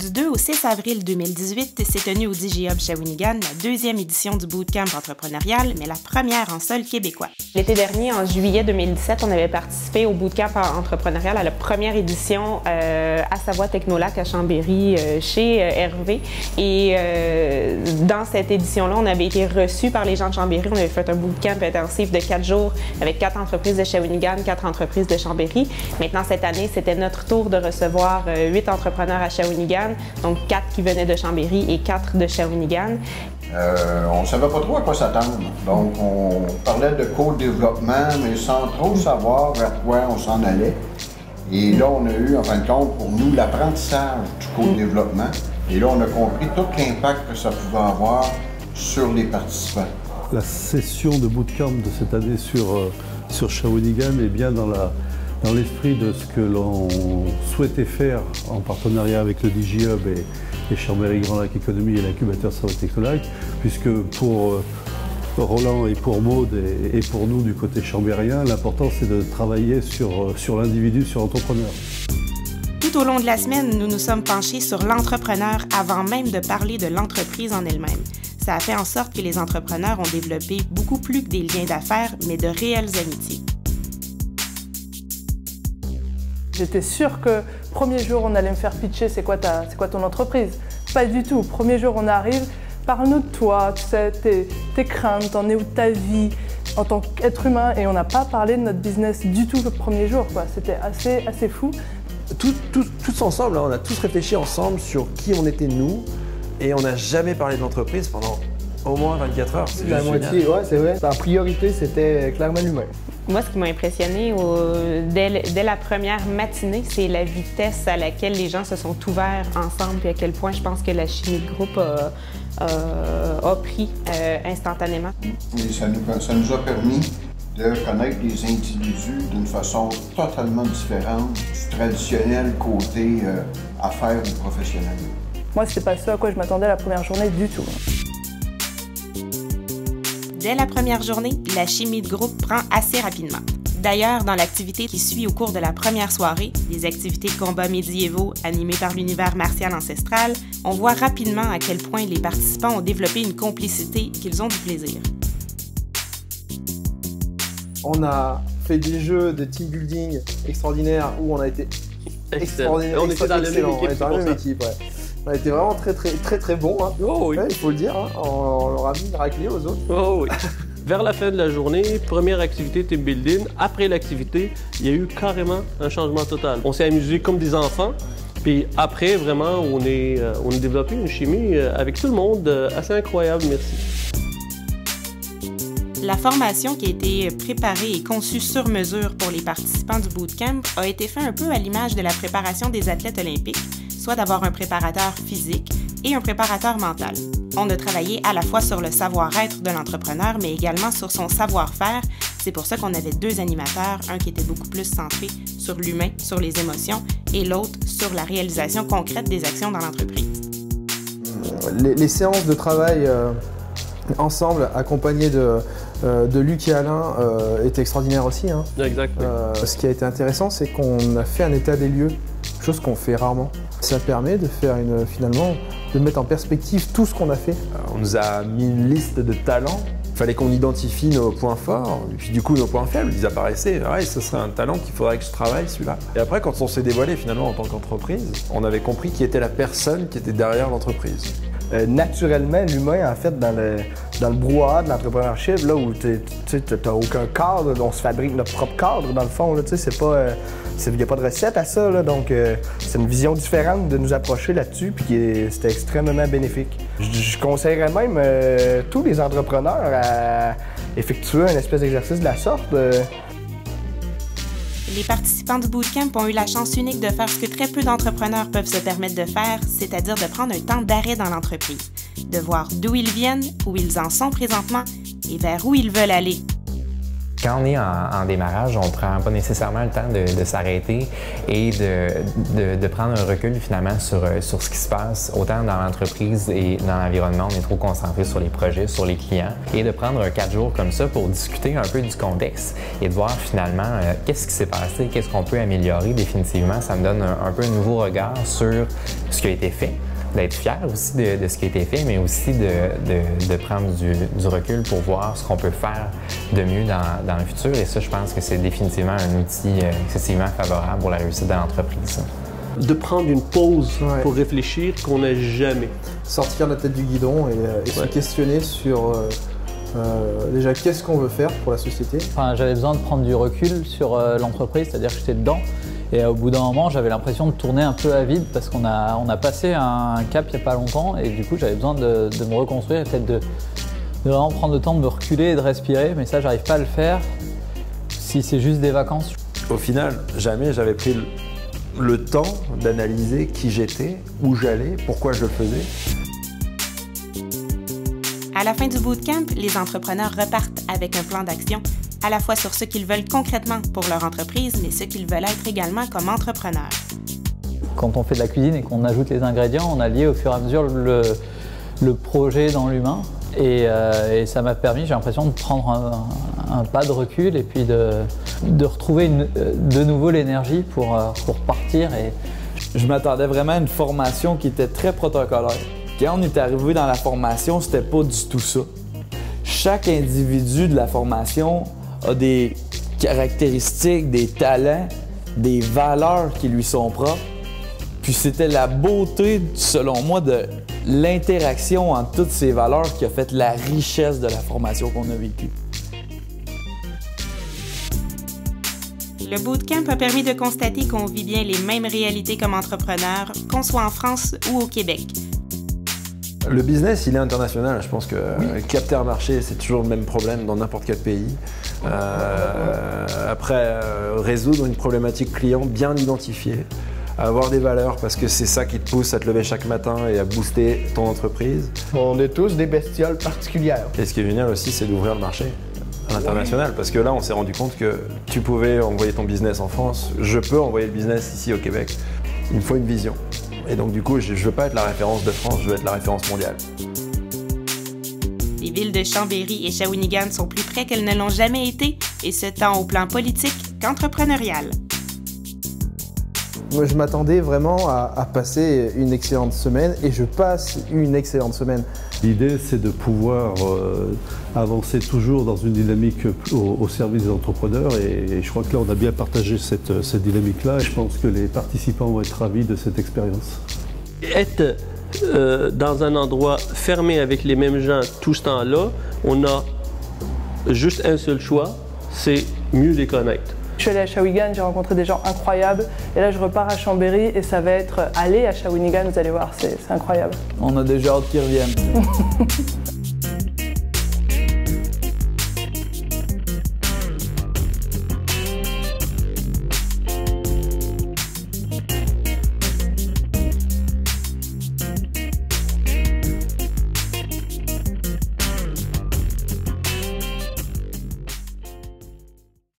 Du 2 au 6 avril 2018 s'est tenue au DigiHub Shawinigan la deuxième édition du Bootcamp entrepreneurial, mais la première en sol québécois. L'été dernier, en juillet 2017, on avait participé au Bootcamp entrepreneurial à la première édition à Savoie Technolac à Chambéry chez Hervé. Et dans cette édition-là, on avait été reçus par les gens de Chambéry. On avait fait un Bootcamp intensif de 4 jours avec 4 entreprises de Shawinigan, 4 entreprises de Chambéry. Maintenant, cette année, c'était notre tour de recevoir 8 entrepreneurs à Shawinigan, donc 4 qui venaient de Chambéry et 4 de Shawinigan. On ne savait pas trop à quoi s'attendre. Donc, on parlait de co-développement, mais sans trop savoir vers quoi on s'en allait. Et là, on a eu, en fin de compte, pour nous, l'apprentissage du co-développement. Et là, on a compris tout l'impact que ça pouvait avoir sur les participants. La session de bootcamp de cette année sur Shawinigan est bien dans l'esprit de ce que l'on souhaitait faire en partenariat avec le DigiHub et Chambéry Grand Lac Économie et l'incubateur Savoie Technolac, puisque pour Roland et pour Maude et pour nous du côté chambérien, l'important c'est de travailler sur l'individu, sur l'entrepreneur. Tout au long de la semaine, nous nous sommes penchés sur l'entrepreneur avant même de parler de l'entreprise en elle-même. Ça a fait en sorte que les entrepreneurs ont développé beaucoup plus que des liens d'affaires, mais de réelles amitiés. J'étais sûre que premier jour, on allait me faire pitcher c'est quoi ton entreprise. Pas du tout. Premier jour, on arrive, parle-nous de toi, tu sais, tes craintes, t'en es où de ta vie en tant qu'être humain. Et on n'a pas parlé de notre business du tout le premier jour, quoi. C'était assez fou. Tous ensemble, hein, on a tous réfléchi ensemble sur qui on était nous et on n'a jamais parlé de l'entreprise pendant au moins 24 heures. La moitié, ouais, c'est vrai. En priorité, c'était clairement l'humain. Moi, ce qui m'a impressionné dès la première matinée, c'est la vitesse à laquelle les gens se sont ouverts ensemble et à quel point je pense que la chimie de groupe a pris instantanément. Et ça nous a permis de connaître les individus d'une façon totalement différente du traditionnel côté affaires ou professionnel. Moi, c'était pas ça à quoi je m'attendais la première journée du tout. Dès la première journée, la chimie de groupe prend assez rapidement. D'ailleurs, dans l'activité qui suit au cours de la première soirée, des activités de combats médiévaux animées par l'univers martial ancestral, on voit rapidement à quel point les participants ont développé une complicité et qu'ils ont du plaisir. On a fait des jeux de team building extraordinaires où on a été extraordinaire. On était dans la même équipe. On était dans la même équipe, ouais. On a été vraiment très bons, hein. Oh oui. Ouais, il faut le dire, hein. On leur a mis une raclée aux autres. Oh oui. Vers la fin de la journée, première activité team building. Après l'activité, il y a eu carrément un changement total. On s'est amusé comme des enfants. Puis après, vraiment, on a développé une chimie avec tout le monde assez incroyable. Merci. La formation qui a été préparée et conçue sur mesure pour les participants du bootcamp a été faite un peu à l'image de la préparation des athlètes olympiques, soit d'avoir un préparateur physique et un préparateur mental. On a travaillé à la fois sur le savoir-être de l'entrepreneur, mais également sur son savoir-faire. C'est pour ça qu'on avait 2 animateurs, un qui était beaucoup plus centré sur l'humain, sur les émotions, et l'autre sur la réalisation concrète des actions dans l'entreprise. Les séances de travail ensemble, accompagnés de Luc et Alain, étaient extraordinaires aussi, hein. Exact. Oui. Ce qui a été intéressant, c'est qu'on a fait un état des lieux, chose qu'on fait rarement. Ça permet de faire de mettre en perspective tout ce qu'on a fait. On nous a mis une liste de talents. Il fallait qu'on identifie nos points forts, et puis du coup nos points faibles, ils apparaissaient. Ouais, ce serait un talent qu'il faudrait que je travaille, celui-là. Et après, quand on s'est dévoilé finalement en tant qu'entreprise, on avait compris qui était la personne qui était derrière l'entreprise. Naturellement, l'humain, en fait, dans le brouhaha de l'entrepreneurship, là où tu n'as aucun cadre, on se fabrique notre propre cadre, dans le fond, c'est pas... Il n'y a pas de recette à ça, là, donc c'est une vision différente de nous approcher là-dessus, puis c'était extrêmement bénéfique. Je conseillerais même tous les entrepreneurs à effectuer un espèce d'exercice de la sorte. Les participants du bootcamp ont eu la chance unique de faire ce que très peu d'entrepreneurs peuvent se permettre de faire, c'est-à-dire de prendre un temps d'arrêt dans l'entreprise, de voir d'où ils viennent, où ils en sont présentement et vers où ils veulent aller. Quand on est en démarrage, on ne prend pas nécessairement le temps de s'arrêter et de prendre un recul finalement sur ce qui se passe, autant dans l'entreprise et dans l'environnement. On est trop concentré sur les projets, sur les clients, et de prendre un 4 jours comme ça pour discuter un peu du contexte et de voir finalement qu'est-ce qui s'est passé, qu'est-ce qu'on peut améliorer définitivement. Ça me donne un peu un nouveau regard sur ce qui a été fait, d'être fier aussi de ce qui a été fait, mais aussi de prendre du recul pour voir ce qu'on peut faire de mieux dans le futur. Et ça, je pense que c'est définitivement un outil excessivement favorable pour la réussite de l'entreprise. De prendre une pause pour réfléchir qu'on n'a jamais. Sortir la tête du guidon et se questionner sur déjà qu'est-ce qu'on veut faire pour la société. Enfin, j'avais besoin de prendre du recul sur l'entreprise, c'est-à-dire que j'étais dedans. Et au bout d'un moment, j'avais l'impression de tourner un peu à vide parce qu'on a passé un cap il n'y a pas longtemps et du coup, j'avais besoin de me reconstruire et peut-être de vraiment prendre le temps de me reculer et de respirer. Mais ça, j'arrive pas à le faire si c'est juste des vacances. Au final, jamais j'avais pris le temps d'analyser qui j'étais, où j'allais, pourquoi je le faisais. À la fin du bootcamp, les entrepreneurs repartent avec un plan d'action, à la fois sur ce qu'ils veulent concrètement pour leur entreprise, mais ce qu'ils veulent être également comme entrepreneurs. Quand on fait de la cuisine et qu'on ajoute les ingrédients, on a lié au fur et à mesure le projet dans l'humain. Et ça m'a permis, j'ai l'impression, de prendre un pas de recul et puis de retrouver de nouveau l'énergie pour partir. Je m'attendais vraiment à une formation qui était très protocolaire. Quand on est arrivé dans la formation, c'était pas du tout ça. Chaque individu de la formation a des caractéristiques, des talents, des valeurs qui lui sont propres. Puis c'était la beauté, selon moi, de l'interaction entre toutes ces valeurs qui a fait la richesse de la formation qu'on a vécue. Le bootcamp a permis de constater qu'on vit bien les mêmes réalités comme entrepreneurs, qu'on soit en France ou au Québec. Le business, il est international. Je pense que capter un marché, c'est toujours le même problème dans n'importe quel pays. Après, résoudre une problématique client bien identifiée, avoir des valeurs parce que c'est ça qui te pousse à te lever chaque matin et à booster ton entreprise. On est tous des bestioles particulières. Et ce qui est génial aussi, c'est d'ouvrir le marché à l'international parce que là, on s'est rendu compte que tu pouvais envoyer ton business en France, je peux envoyer le business ici au Québec. Il me faut une vision. Et donc du coup, je ne veux pas être la référence de France, je veux être la référence mondiale. Les villes de Chambéry et Shawinigan sont plus près qu'elles ne l'ont jamais été, et ce tant au plan politique qu'entrepreneurial. Moi, je m'attendais vraiment à passer une excellente semaine et je passe une excellente semaine. L'idée, c'est de pouvoir avancer toujours dans une dynamique au service des entrepreneurs et je crois que là, on a bien partagé cette dynamique-là. Je pense que les participants vont être ravis de cette expérience. Être dans un endroit fermé avec les mêmes gens tout ce temps-là, on a juste un seul choix, c'est mieux les connaître. Je suis allée à Shawinigan, j'ai rencontré des gens incroyables et là je repars à Chambéry et ça va être aller à Shawinigan, vous allez voir, c'est incroyable. On a déjà hâte qu'ils reviennent.